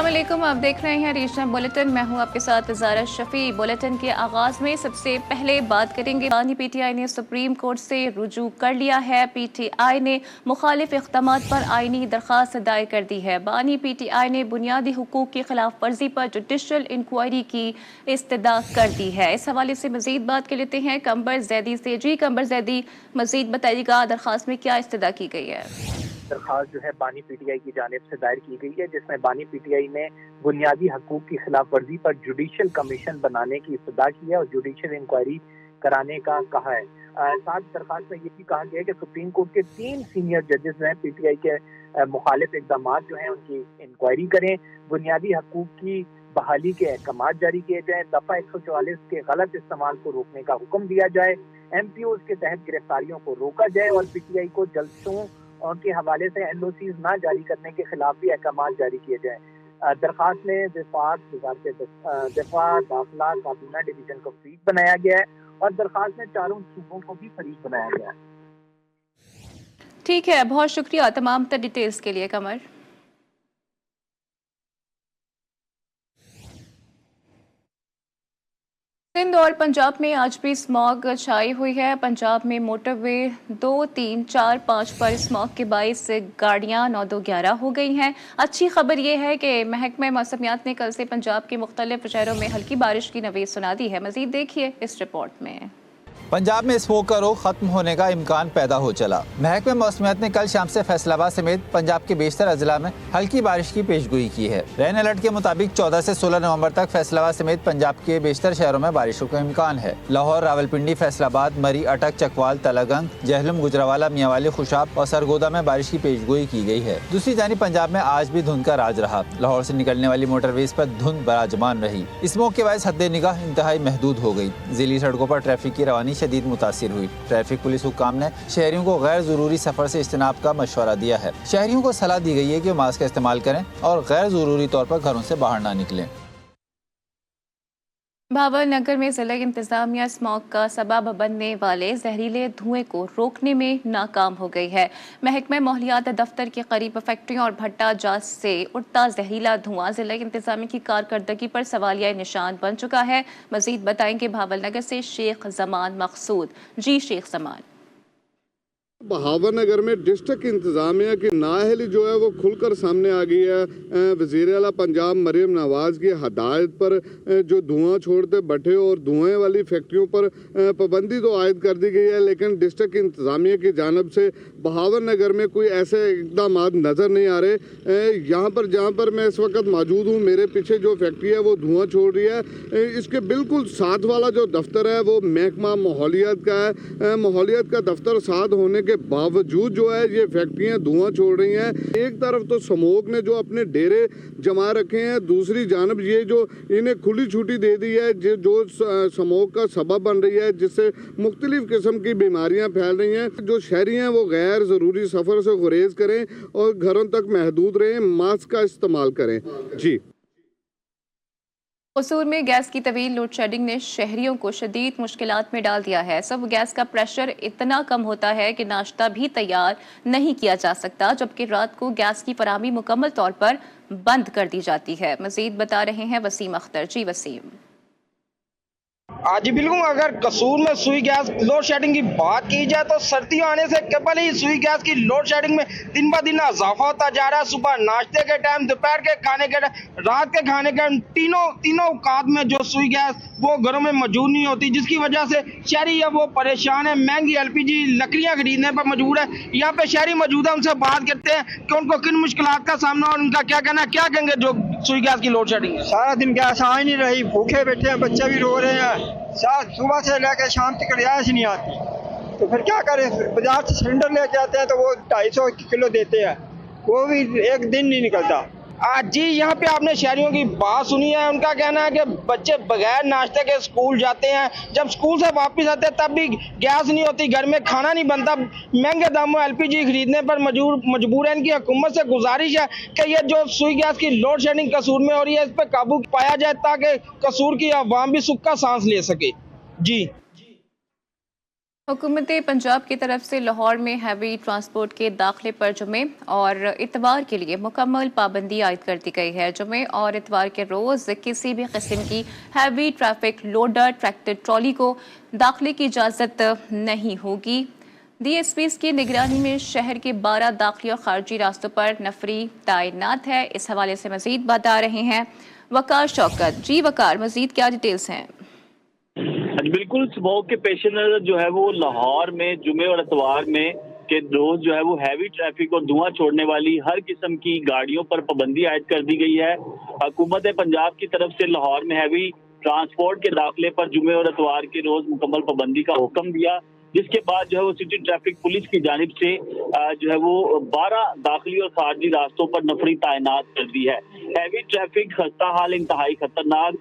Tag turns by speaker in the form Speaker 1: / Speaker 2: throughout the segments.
Speaker 1: अस्सलाम वालेकुम, आप देख रहे हैं रीजनल बुलेटिन। मैं हूं आपके साथ ज़ारा शफी। बुलेटिन के आगाज़ में सबसे पहले बात करेंगे, बानी पीटीआई ने सुप्रीम कोर्ट से रुजू कर लिया है। पीटीआई ने मुखालिफ इक़दामात पर आईनी दरख्वास्त दायर कर दी है। बानी पीटीआई ने बुनियादी हुकूक की खिलाफ वर्जी पर जुडिशल इंक्वायरी की इस्तदा कर दी है। इस हवाले से मजीद बात कर लेते हैं कंबर जैदी से। जी कंबर जैदी, मजीद बताइएगा दरख्वास्त में क्या इस्तदा की गई है?
Speaker 2: दरखास्त जो है बानी पीटीआई की जानिब से दायर की गई है, जिसमें बानी पीटीआई ने बुनियादी हकूक की खिलाफ वर्जी पर जुडिशल कमीशन बनाने की इस्तदा की है और जुडिशल इंक्वायरी कराने का कहा है। साथ दरखास्त में ये भी कहा गया है कि सुप्रीम कोर्ट के 3 सीनियर जजेस जो हैं पीटीआई के मुखालिफ इक़दाम जो हैं उनकी इंक्वायरी करें, बुनियादी हकूक की बहाली के अहकाम जारी किए जाए, दफा 144 के गलत इस्तेमाल को रोकने का हुक्म दिया जाए, MPOs के तहत गिरफ्तारियों को रोका जाए और पीटीआई को जलसों और के हवाले से LOCs ना जारी करने के खिलाफ भी अहकाम जारी किए जाए। दरखास्त में दिफा दाखिला काबीना डिवीजन को फरीक बनाया गया है और दरखास्त में चारों सूबों को भी फरीक बनाया गया है।
Speaker 1: ठीक है, बहुत शुक्रिया तमाम तर डिटेल्स के लिए कमर। सिंध और पंजाब में आज भी स्मॉग छाई हुई है। पंजाब में मोटरवे 2, 3, 4, 5 पर स्मॉग के बाइस गाड़ियां 9, 2, 11 हो गई हैं। अच्छी खबर यह है कि महकमा मौसमियात ने कल से पंजाब के मुख्तलिफ शहरों में हल्की बारिश की नवीद सुना दी है। मजीद देखिए इस रिपोर्ट में।
Speaker 3: पंजाब में स्मोक का रुख खत्म होने का इम्कान पैदा हो चला। महकमा मौसमियात ने कल शाम से फैसलाबाद समेत पंजाब के बेशतर अजला में हल्की बारिश की पेशगोई की है। रेन अलर्ट के मुताबिक 14 से 16 नवंबर तक फैसलाबाद समेत पंजाब के बेशतर शहरों में बारिशों का इम्कान है। लाहौर, रावलपिंडी, फैसलाबाद, मरी, अटक, चकवाल, तलागंग, जहलम, गुजरावाला, मियांवाली, खुशाब और सरगोदा में बारिश की पेशगोई की गई है। दूसरी जानिब पंजाब में आज भी धुंध का राज रहा। लाहौर से निकलने वाली मोटरवेज पर धुंध बराजमान रही। स्मोक के बायस हद निगाह इंतहाई महदूद हो गई। जिली सड़कों पर ट्रैफिक की रवानी शदीद मुतासिर हुई। ट्रैफिक पुलिस हुक्काम ने शहरियों को गैर जरूरी सफर से इज्तनाब का मशवरा दिया है। शहरियों को सलाह दी गई है कि मास्क का इस्तेमाल करें और गैर जरूरी तौर पर घरों से बाहर ना निकलें।
Speaker 1: भावल नगर में जिला इंतजामिया स्मॉग का सबब बनने वाले जहरीले धुएं को रोकने में नाकाम हो गई है। महकमा माहौलियात दफ्तर के करीब फैक्ट्रियों और भट्टा जात से उड़ता जहरीला धुआं जिला इंतजामिया की कारकर्दगी पर सवालिया निशान बन चुका है। मजीद बताएंगे भावल नगर से शेख जमान मकसूद। जी शेख जमान।
Speaker 4: बहावर नगर में डिस्ट्रिक्ट इंतजामिया की नाअहली जो है वो खुलकर सामने आ गई है। वज़ीर आला पंजाब मरियम नवाज की हदायत पर जो धुआं छोड़ते भट्टे और धुएं वाली फैक्ट्रियों पर पाबंदी तो आयद कर दी गई है, लेकिन डिस्ट्रिक्ट इंतजामिया की जानब से बहावर नगर में कोई ऐसे इकदाम नज़र नहीं आ रहे। यहाँ पर जहाँ पर मैं इस वक्त मौजूद हूँ, मेरे पीछे जो फैक्ट्री है वो धुआं छोड़ रही है। इसके बिल्कुल साथ वाला जो दफ्तर है वो महकमा माहौलियात का है। माहौलियात का दफ्तर साथ होने के बावजूद जो है ये फैक्ट्रियां धुआं छोड़ रही हैं। एक तरफ तो स्मोक ने जो अपने डेरे जमा रखे हैं, दूसरी जानब ये जो इन्हें खुली छुट्टी दे दी है जो स्मोक का सबब बन रही है, जिससे मुख्तलिफ किस्म की बीमारियां फैल रही हैं। जो शहरी हैं वो गैर ज़रूरी सफ़र से गुरेज करें और घरों तक महदूद रहें, मास्क का इस्तेमाल करें। जी।
Speaker 1: कसूर में गैस की तवील लोड शेडिंग ने शहरियों को शदीद मुश्किलात में डाल दिया है। सब गैस का प्रेशर इतना कम होता है कि नाश्ता भी तैयार नहीं किया जा सकता, जबकि रात को गैस की फराहमी मुकम्मल तौर पर बंद कर दी जाती है। मजीद बता रहे हैं वसीम अख्तर। जी वसीम।
Speaker 5: जी बिल्कुल, अगर कसूर में सुई गैस लोड शेडिंग की बात की जाए तो सर्दियों आने से कबल ही सुई गैस की लोड शेडिंग में दिन ब दिन इजाफा होता जा रहा है। सुबह नाश्ते के टाइम, दोपहर के खाने के टाइम, रात के खाने के टाइम, तीनों औकात में जो सुई गैस वो घरों में मौजूद नहीं होती, जिसकी वजह से शहरी है वो परेशान है। महंगी LPG लकड़ियाँ खरीदने पर मजबूर है। यहाँ पे शहरी मौजूद है, उनसे बात करते हैं कि उनको किन मुश्किलात का सामना और उनका क्या कहना है। क्या कहेंगे जो सुई गैस की लोड शेडिंग?
Speaker 6: सारा दिन गैस आ ही नहीं रही, भूखे बैठे हैं, बच्चे भी रो रहे हैं। सुबह से लेकर शाम तक गैस नहीं आती, तो फिर क्या करें? बाजार से सिलेंडर लेके आते हैं तो वो 250 किलो देते हैं, वो भी एक दिन नहीं निकलता।
Speaker 5: जी, यहाँ पे आपने शहरियों की बात सुनी है। उनका कहना है कि बच्चे बगैर नाश्ते के स्कूल जाते हैं, जब स्कूल से वापस आते हैं तब भी गैस नहीं होती, घर में खाना नहीं बनता, महंगे दामों LPG खरीदने पर मजबूर है। इनकी हुकूमत से गुजारिश है कि ये जो सुई गैस की लोड शेडिंग कसूर में हो रही है, इस पर काबू पाया जाए ताकि कसूर की आवाम भी सुख का सांस ले सके। जी।
Speaker 1: हुकूमत पंजाब की तरफ से लाहौर में हैवी ट्रांसपोर्ट के दाखिले पर जुमे और इतवार के लिए मुकम्मल पाबंदी आयद कर दी गई है। जुमे और इतवार के रोज़ किसी भी किस्म की heavy traffic loader tractor trolley को दाखिले की इजाज़त नहीं होगी। DSPs की निगरानी में शहर के 12 दाखिली और खारजी रास्तों पर नफरी तैनात है। इस हवाले से मजीद बता रहे हैं वकार शौकत। जी वकार, मजीद क्या डिटेल्स हैं?
Speaker 7: बिल्कुल, स्मोक के पेश नजर जो है वो लाहौर में जुमे और इतवार में के रोज जो है वो हैवी ट्रैफिक और धुआं छोड़ने वाली हर किस्म की गाड़ियों पर पाबंदी आयद कर दी गई है। हुकूमत पंजाब की तरफ से लाहौर में हैवी ट्रांसपोर्ट के दाखिले पर जुमे और इतवार के रोज मुकम्मल पाबंदी का हुक्म दिया, जिसके बाद जो है वो सिटी ट्रैफिक पुलिस की जानिब से जो है वो 12 दाखिली और खारजी रास्तों पर नफरी तैनात कर दी है। हैवी ट्रैफिक, खस्ता हाल, इंतहाई खतरनाक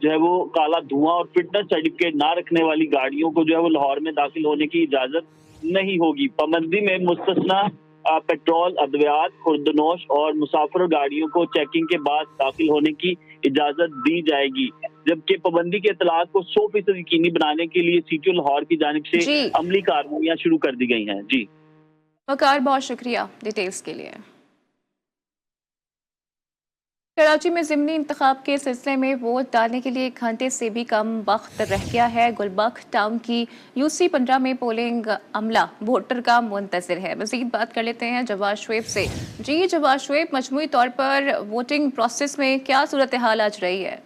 Speaker 7: जो है वो काला धुआं और फिटनेस सर्टिफिकेट ना रखने वाली गाड़ियों को जो है वो लाहौर में दाखिल होने की इजाजत नहीं होगी। पाबंदी में मुस्तस्ना पेट्रोल, अद्वियात, खुर्दनोश और मुसाफिर गाड़ियों को चेकिंग के बाद दाखिल होने की इजाजत दी जाएगी, जबकि पाबंदी के इतलात को 100% यकीनी बनाने के लिए CTO लाहौर की जानिब से अमली कार्रवाइयां शुरू कर दी गई हैं। जी
Speaker 1: वकार, बहुत शुक्रिया डिटेल्स के लिए। कराची में ज़िमनी इंतखाब के सिलसिले में वोट डालने के लिए 1 घंटे से भी कम वक्त रह गया है। गुलबर्ग टाउन की UC 15 में पोलिंग अमला वोटर का मुंतज़िर है। मज़ीद बात कर लेते हैं जवाद शुएब से। जी जवाद शुएब, मजमूई तौर पर वोटिंग प्रोसेस में क्या सूरत हाल आज रही है?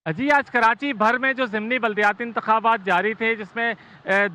Speaker 8: जी, आज कराची भर में जो ज़िमनी बल्दियाती इंतखाबात जारी थे, जिसमें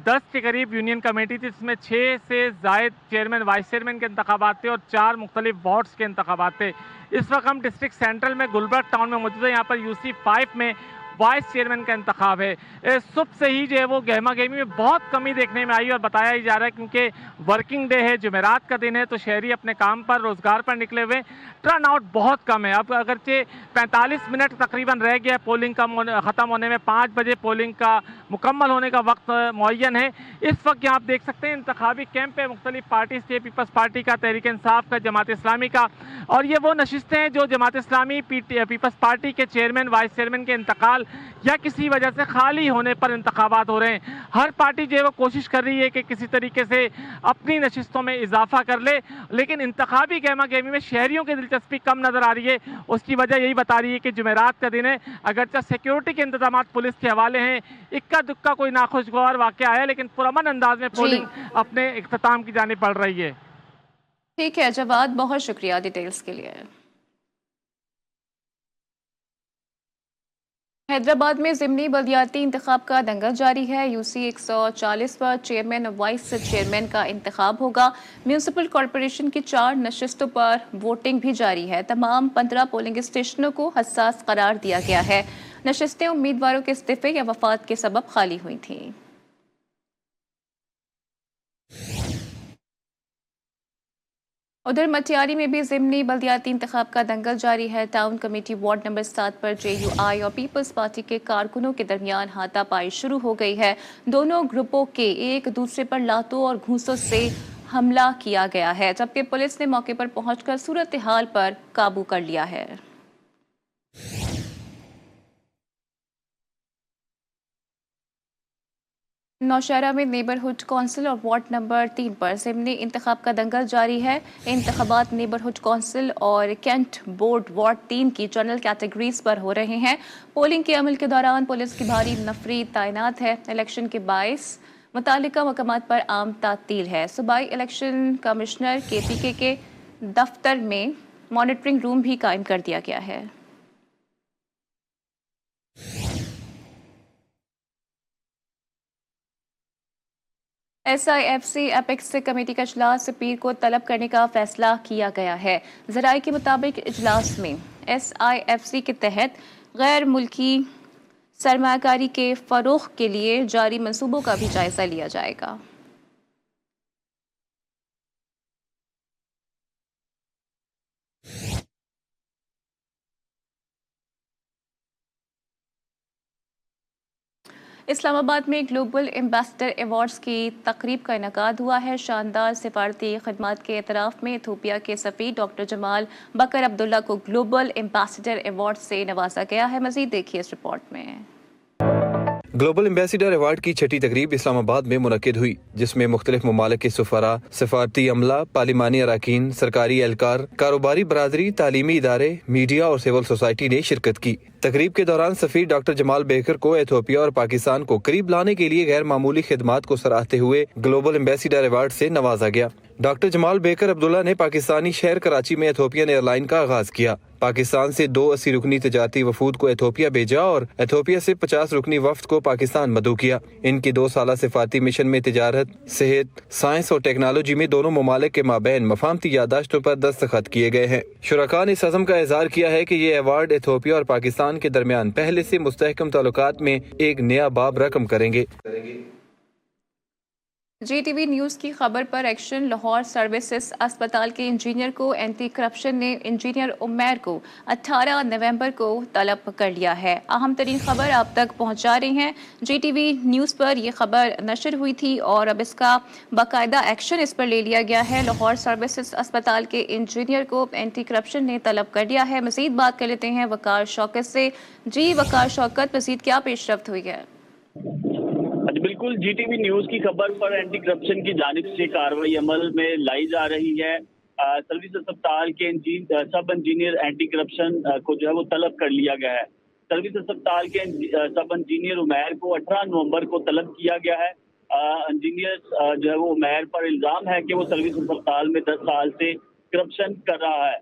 Speaker 8: 10 के करीब यूनियन कमेटी थी, जिसमें 6 से ज़ायद चेयरमैन वाइस चेयरमैन के इंतखाबात थे और 4 मुख्तलिफ वार्ड्स के इंतखाबात थे। इस वक्त हम डिस्ट्रिक्ट सेंट्रल में गुलबर्ग टाउन में मौजूद है। यहाँ पर UC 5 में वाइस चेयरमैन का इंतखाब है। सुबह से ही जो है वो गहमा गहमी में बहुत कमी देखने में आई और बताया ही जा रहा है क्योंकि वर्किंग डे है, जुमेरात का दिन है, तो शहरी अपने काम पर, रोजगार पर निकले हुए, टर्न आउट बहुत कम है। अब अगरचे 45 मिनट तकरीबन रह गया पोलिंग का ख़त्म होने में, 5 बजे पोलिंग का मुकम्मल होने का वक्त मुअय्यन है। इस वक्त यहाँ आप देख सकते हैं इंतखाबी कैंप है मुख्तलिफ पार्टी से, पीपल्स पार्टी का, तहरीक इंसाफ का, जमात इस्लामी का, और ये वो नशिस्तें हैं जो जमात इस्लामी, पीपल्स पार्टी के चेयरमैन वाइस चेयरमैन के इंतकाल या किसी वजह से खाली होने पर इंतखाबात हो रहे हैं। हर पार्टी जो है वो कोशिश कर रही है कि किसी तरीके से अपनी नशिस्तों में इजाफा कर ले, लेकिन इंतखाबी गहमा गहमी में शहरियों की दिलचस्पी कम नजर आ रही है। उसकी वजह यही बता रही है कि जुमेरात का दिन है, अगरचे सिक्योरिटी के इंतजाम पुलिस के हवाले हैं, इक्का दुक्का कोई नाखुशगवार वाक़या है, लेकिन पुरअमन अंदाज में पोलिंग अपने इख्तिताम की जानिब बढ़ रही है।
Speaker 1: ठीक है जवाद, बहुत शुक्रिया डिटेल्स के लिए। हैदराबाद में ज़िमनी बल्दियाती इंतखाब का दंगल जारी है। UC 140 पर चेयरमैन और वाइस चेयरमैन का इंतखाब होगा। म्यूनसिपल कॉरपोरेशन की 4 नशिस्तों पर वोटिंग भी जारी है। तमाम 15 पोलिंग स्टेशनों को हसास करार दिया गया है। नशिस्तें उम्मीदवारों के इस्तीफे या वफात के सबब खाली हुई थीं। उधर मटियारी में भी ज़िमनी बल्दियाती इंतखाब का दंगल जारी है। टाउन कमेटी वार्ड नंबर 7 पर JUI और पीपल्स पार्टी के कारकुनों के दरमियान हाथापाई शुरू हो गई है। दोनों ग्रुपों के एक दूसरे पर लातों और घूंसों से हमला किया गया है, जबकि पुलिस ने मौके पर पहुंचकर सूरत हाल पर काबू कर लिया है। नौशहरा में नेबरहुड कौंसिल और वार्ड नंबर 3 पर ज़िमनी इंतखाब का दंगल जारी है। इंतखाबात नेबरहुड कौंसिल और कैंट बोर्ड वार्ड 3 की जनरल कैटेगरीज पर हो रहे हैं। पोलिंग के अमल के दौरान पुलिस की भारी नफरी तैनात है। इलेक्शन के बायस मुतालिका मकामात पर आम तातील है। सूबाई इलेक्शन कमिश्नर KPK के दफ्तर में मॉनिटरिंग रूम भी कायम कर दिया गया है। SIFC एपेक्स कमेटी का इजलास पीर को तलब करने का फैसला किया गया है। ज़राए के मुताबिक इजलास में SIFC के तहत गैर मुल्की सरमाकारी के फ़रोग़ के लिए जारी मंसूबों का भी जायज़ा लिया जाएगा। इस्लामाबाद में ग्लोबल एम्बेसडर अवार्ड्स की तकरीब का इनेकाद हुआ है। शानदार सिफारती खिदमत के एतराफ़ में इथियोपिया के सफ़ीर डॉक्टर जमाल बकर अब्दुल्ला को ग्लोबल एम्बेसडर अवार्ड से नवाजा गया है। मज़ीद देखिए इस रिपोर्ट में।
Speaker 9: ग्लोबल एम्बेसडर अवार्ड की छठी तकरीब इस्लामाबाद में मुनक्किद हुई, जिसमें मुख्तलिफ ममालिक के सफारा, सफारती अमला, पार्लिमानी अरकान, सरकारी एहलकार, कारोबारी बरादरी, तालीमी इदारे, मीडिया और सिविल सोसाइटी ने शिरकत की। तकरीब के दौरान सफीर डॉक्टर जमाल बेकर को एथियोपिया और पाकिस्तान को करीब लाने के लिए गैर मामूली खिदमात को सराहते हुए ग्लोबल एम्बेसडर अवार्ड से नवाजा गया। डॉक्टर जमाल बेकर अब्दुल्ला ने पाकिस्तानी शहर कराची में एथियोपियन एयरलाइन का आगाज किया। पाकिस्तान से 2 80 रुकनी तजारती वफूद को एथियोपिया भेजा और एथियोपिया से 50 रुकनी वफ्द को पाकिस्तान मदऊ किया। इनकी 2 साला सिफाती मिशन में तिजारत, सेहत, साइंस और टेक्नोलॉजी में दोनों ममालिक के माबैन मफाहमती यादाश्तों पर दस्तखत किए गए हैं। शुरका ने इस अज़म का इज़हार किया है कि ये अवार्ड एथियोपिया और पाकिस्तान के दरमियान पहले से मुस्तहकम ताल्लुकात में एक नया बाब रकम करेंगे।
Speaker 1: GTV न्यूज़ की खबर पर एक्शन। लाहौर सर्विसेज अस्पताल के इंजीनियर को एंटी करप्शन ने इंजीनियर उमैर को 18 नवंबर को तलब कर लिया है। अहम तरीन खबर आप तक पहुंचा रही हैं। GTV न्यूज़ पर यह खबर नशर हुई थी और अब इसका बाकायदा एक्शन इस पर ले लिया गया है। लाहौर सर्विसेज अस्पताल के इंजीनियर को एंटी करप्शन ने तलब कर लिया है। मज़ीद बात कर लेते हैं वकार शौकत से। जी वकार शौकत, मज़ीद क्या पेशरफ्त हुई है?
Speaker 7: बिल्कुल, GTV न्यूज की खबर पर एंटी करप्शन की जानिब से कार्रवाई अमल में लाई जा रही है। सर्विस अस्पताल के सब इंजीनियर एंटी करप्शन को जो है वो तलब कर लिया गया है। सर्विस अस्पताल के सब इंजीनियर उमैर को 18 नवंबर को तलब किया गया है। इंजीनियर जो है वो उमैर पर इल्जाम है कि वो सर्विस अस्पताल में 10 साल से करप्शन कर रहा है,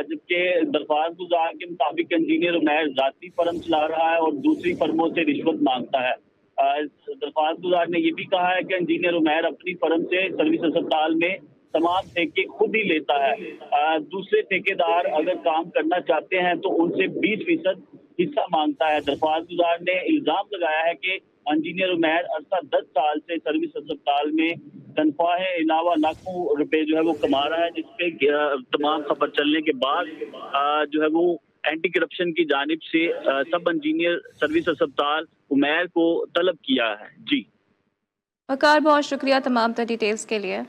Speaker 7: जबकि दरख्वास्त गुजार के मुताबिक इंजीनियर उमैर जाती फर्म चला रहा है और दूसरी फर्मों से रिश्वत मांगता है। दरख्वास्त गुजार ने यह भी कहा है कि इंजीनियर उमैर अपनी फर्म से सर्विस अस्पताल में तमाम ठेके खुद ही लेता है। दूसरे ठेकेदार अगर काम करना चाहते हैं तो उनसे 20% हिस्सा मांगता है। दरख्वास्त गुजार ने इल्जाम लगाया है कि इंजीनियर उमैर अरसा 10 साल से सर्विस अस्पताल में तनख्वाहें अलावा लाखों रुपए जो है वो कमा रहा है, जिसपे तमाम खबर चलने के बाद जो है वो एंटी करप्शन की जानिब से सब इंजीनियर सर्विस अस्पताल उमैर को तलब किया है। जी
Speaker 1: वकार, बहुत शुक्रिया तमाम डिटेल्स के लिए।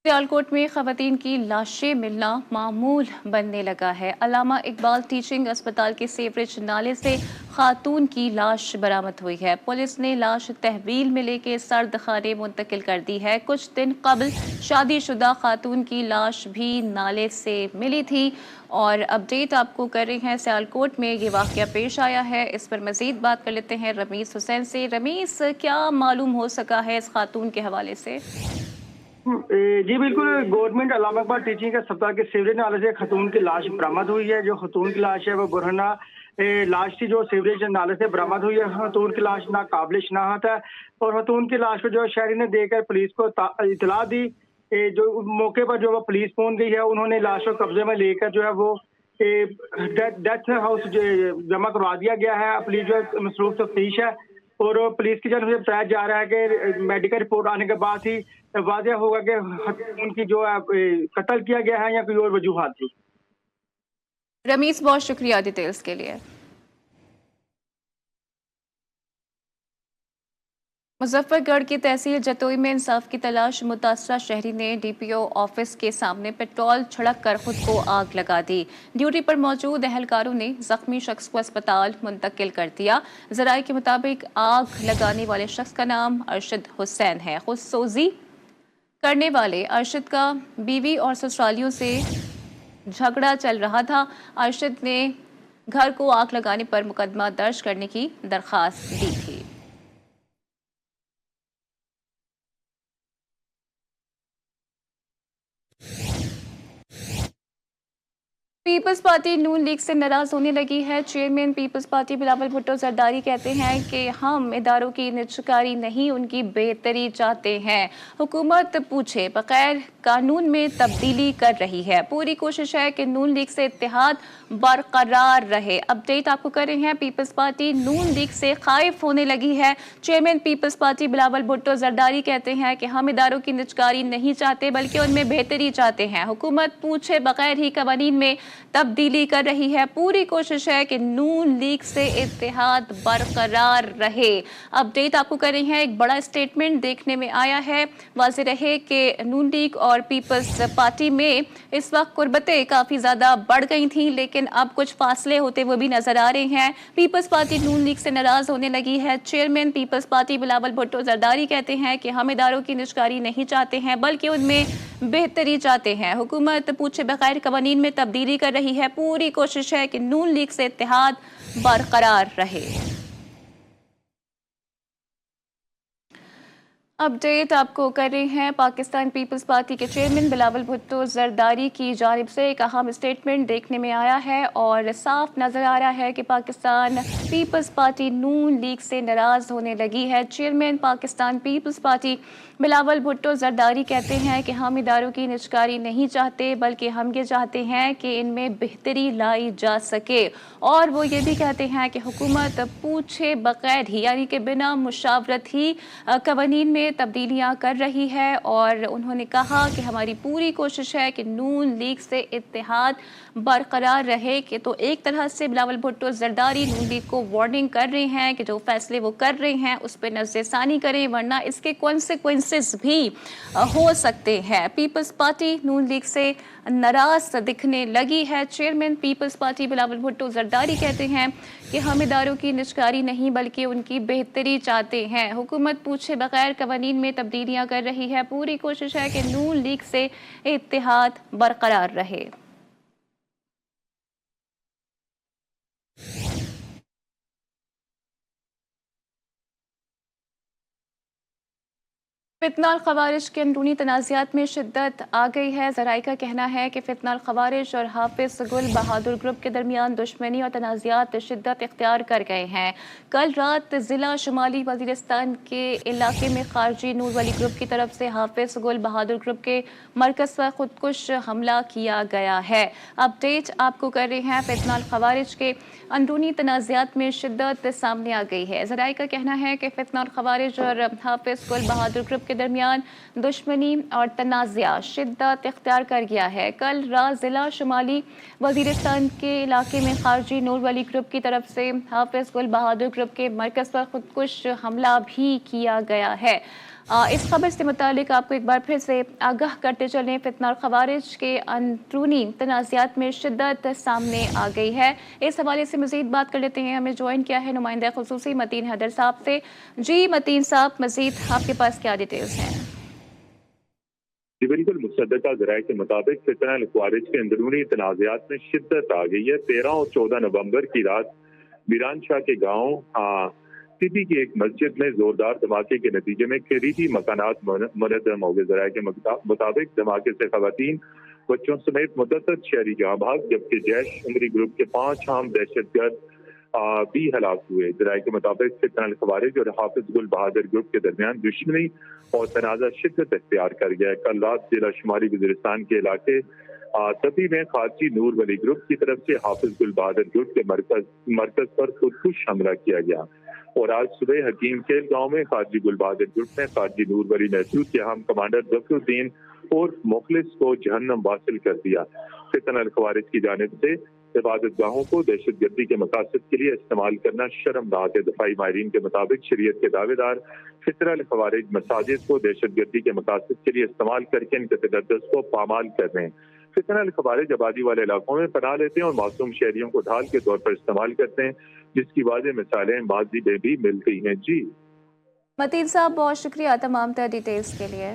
Speaker 1: सियालकोट में खवातीन की लाशें मिलना मामूल बनने लगा है। अल्लामा इकबाल टीचिंग अस्पताल के सेवरेज नाले से खातून की लाश बरामद हुई है। पुलिस ने लाश तहवील में लेके सर्द खाने मुंतकिल कर दी है। कुछ दिन कबल शादीशुदा खातून की लाश भी नाले से मिली थी और अपडेट आपको कर रहे हैं। सियालकोट में ये वाक़या पेश आया है, इस पर मज़ीद बात कर लेते हैं रमीस हुसैन से। रमीस, क्या मालूम हो सका है इस खातून के हवाले से?
Speaker 10: जी बिल्कुल, गवर्नमेंट अल्लामा इकबाल टीचिंग अस्पताल के सीवरेज नाले से खतून की लाश बरामद हुई है। जो खतून की लाश है वो बुरहना लाश थी, जो सीवरेज नाले से बरामद हुई है। खतून की लाश नाकाबिल शनाख्त है और खतून की लाश को जो शहरी ने देखकर पुलिस को इतला दी। जो मौके पर जो वो पुलिस पहुंच गई है, उन्होंने लाश को कब्जे में लेकर जो है वो डेथ हाउस जमा करवा दिया गया है। पुलिस जो मसरूफ तफ्तीश है और पुलिस की जानब से बताया जा रहा है कि मेडिकल रिपोर्ट आने के बाद ही वाज़ेह होगा कि उनकी जो है कत्ल किया गया है या कोई और वजूहात थी।
Speaker 1: रमीस, बहुत शुक्रिया डिटेल्स के लिए। मुजफ्फरगढ़ की तहसील जतोई में इंसाफ की तलाश मुतासरा शहरी ने DPO ऑफिस के सामने पेट्रोल छिड़क कर खुद को आग लगा दी। ड्यूटी पर मौजूद एहलकारों ने जख्मी शख्स को अस्पताल मुंतकिल कर दिया। ज़राए के मुताबिक आग लगाने वाले शख्स का नाम अरशद हुसैन है। खुदसोजी करने वाले अरशद का बीवी और ससुरालियों से झगड़ा चल रहा था। अरशद ने घर को आग लगाने पर मुकदमा दर्ज करने की दरख्वास्त दी थी। पीपल्स पार्टी नून लीग से नाराज होने लगी है। चेयरमैन पीपल्स पार्टी बिलावल भुट्टो जरदारी कहते हैं कि हम इदारों की निजकारी नहीं, उनकी बेहतरी चाहते हैं। हुकूमत पूछे बगैर कानून में तब्दीली कर रही है। पूरी कोशिश है कि नून लीग से इत्तेहाद बरकरार रहे। अपडेट आपको कर रहे हैं। पीपल्स पार्टी नून लीग से खाइफ होने लगी है। चेयरमैन पीपल्स पार्टी बिलावल भुट्टो जरदारी कहते हैं कि हम इदारों की निजकारी नहीं चाहते, बल्कि उनमें बेहतरी चाहते हैं। हुकूमत पूछे बगैर ही कवानीन में तब्दीली कर रही है। पूरी कोशिश है कि नून लीग से इत्तेहाद बरकरार रहे। अपडेट आपको कर रही हैं, एक बड़ा स्टेटमेंट देखने में आया है। वाज़ेह रहे कि नून लीग और पीपल्स पार्टी में इस वक्त कुर्बतें काफ़ी ज़्यादा बढ़ गई थीं, लेकिन अब कुछ फासले होते हुए भी नजर आ रहे हैं। पीपल्स पार्टी नून लीग से नाराज होने लगी है। चेयरमैन पीपल्स पार्टी बिलावल भुट्टो जरदारी कहते हैं कि हम इदारों की निजकारी नहीं चाहते हैं, बल्कि उनमें बेहतरी चाहते हैं। हुकूमत पूछे बगैर कवानीन में तब्दीली कर रही है। पूरी कोशिश है कि नून लीग से इत्तेहाद बरकरार रहे। अपडेट आपको कर रहे हैं, पाकिस्तान पीपल्स पार्टी के चेयरमैन बिलावल भुट्टो जरदारी की जानिब से एक अहम स्टेटमेंट देखने में आया है और साफ नज़र आ रहा है कि पाकिस्तान पीपल्स पार्टी नून लीग से नाराज़ होने लगी है। चेयरमैन पाकिस्तान पीपल्स पार्टी बिलावल भुट्टो जरदारी कहते हैं कि हम इदारों की निजकारी नहीं चाहते, बल्कि हम ये चाहते हैं कि इनमें बेहतरी लाई जा सके। और वो ये भी कहते हैं कि हुकूमत पूछे बगैर ही, यानी कि बिना मुशावरत ही कवानीन में तब्दीलियां कर रही है। और उन्होंने कहा कि हमारी पूरी कोशिश है कि नून लीग से इत्तेहाद बरकरार रहे। कि तो एक तरह से बिलावल भुट्टो जरदारी नून लीग को वार्निंग कर रहे हैं कि जो फैसले वो कर रहे हैं उस पर नज़रसानी करें, वरना इसके कॉन्सिक्वेंसेस भी हो सकते हैं। पीपल्स पार्टी नून लीग से नाराज दिखने लगी है। चेयरमैन पीपल्स पार्टी बिलावल भुट्टो जरदारी कहते हैं कि हम इदारों की निजकारी नहीं, बल्कि उनकी बेहतरी चाहते हैं। हुकूमत पूछे बगैर कवानीन में तब्दीलियां कर रही है। पूरी कोशिश है कि नून लीग से इत्तेहाद बरकरार रहे। फितनाल खवारिज के अंदरूनी तनाज़ात में शिद्दत आ गई है। ज़राए का कहना है कि फितनाल खवारिज और हाफिज गुल बहादुर ग्रुप के दरमियान दुश्मनी और तनाज़ात शिद्दत इख्तियार कर गए हैं। कल रात ज़िला शुमाली वज़ीरिस्तान के इलाके में खारजी नूर वाली ग्रुप की तरफ से हाफिज गुल बहादुर ग्रुप के मरकज़ पर खुदकुश हमला किया गया है। अपडेट आपको कर रहे हैं, फितनाल खवारिज के अंदरूनी तनाज़ात में शिद्दत सामने आ गई है। ज़राए का कहना है कि फितनाल खवारिज और हाफिज गुल बहादुर ग्रुप के दरमियान दुश्मनी और तनाज़ा शिद्दत इख्तियार कर गया है। कल रात ज़िला शुमाली वज़ीरिस्तान के इलाके में खारजी नूर वाली ग्रुप की तरफ से हाफिज गुल बहादुर ग्रुप के मरकज़ पर खुदकुश हमला भी किया गया है। इस खबर से मुतालिक आपको एक बार फिर से आगाह करते चलें, फितनाल खवारिज के अंदरूनी तनाज़ात में शिद्दत सामने आ गई है। इस हवाले से मज़ीद बात कर लेते हैं। हमें ज्वाइन किया है नुमाइंदा खुसूसी मतीन हैदर साहब से। जी मतीन साहब, मज़ीद आपके पास क्या डिटेल्स हैं?
Speaker 11: जी बिल्कुल, मुसद्दका ज़राए के मुताबिक फितनाल खवारिज के अंदरूनी तनाज़ात में शिद्दत आ गई है। 13 और 14 नवंबर की रात मीरान शाह के गाँव सिटी की एक मस्जिद में जोरदार धमाके के नतीजे में खरीदी मकानात मुनहदम हो गए। ज़राए के मुताबिक धमाके से खवातीन, बच्चों समेत मुतअद्दिद शहरी जहाँ भाग, जबकि जैश उमरी ग्रुप के 5 आम दहशतगर्द भी हलाक हुए। ज़राए के मुताबिक फितनाल खवारिज और हाफिज गुल बहादुर ग्रुप के दरमियान दुश्मनी और तनाज़ा शिद्दत इख्तियार कर गया है। कल रात जिला शुमाली वज़ीरिस्तान के इलाके तभी में खारजी नूर वाली ग्रुप की तरफ से हाफिज गुल बहादुर ग्रुप के मरकज पर खुदकुश हमला किया गया। और आज सुबह हकीम खेल गांव में खारजी गुल बहादुर ग्रुप ने खारजी नूर वाली महसूद के अहम कमांडर जफरुद्दीन और मुखलिस को जहन्नम वासिल कर दिया। फितनाल खवारिज की जानिब से इबादत गाहों को दहशतगर्दी के मकासद के लिए इस्तेमाल करना शर्मनाक है। दफाई माहिरीन के मुताबिक शरीयत के दावेदार फितनाल खवारिज मसाजिद को दहशतगर्दी के मकासद के लिए इस्तेमाल करके इनके तक़द्दुस को पामाल कर रहे हैं। फितनाल खवारिज आबादी वाले इलाकों में पनाह लेते हैं और मासूम शहरियों को ढाल के तौर पर इस्तेमाल करते हैं, जिसकी वाज़ेह मिसालें माजी में भी मिलती हैं। जी
Speaker 1: मतीन साहब, बहुत शुक्रिया तमाम तर डिटेल्स के लिए।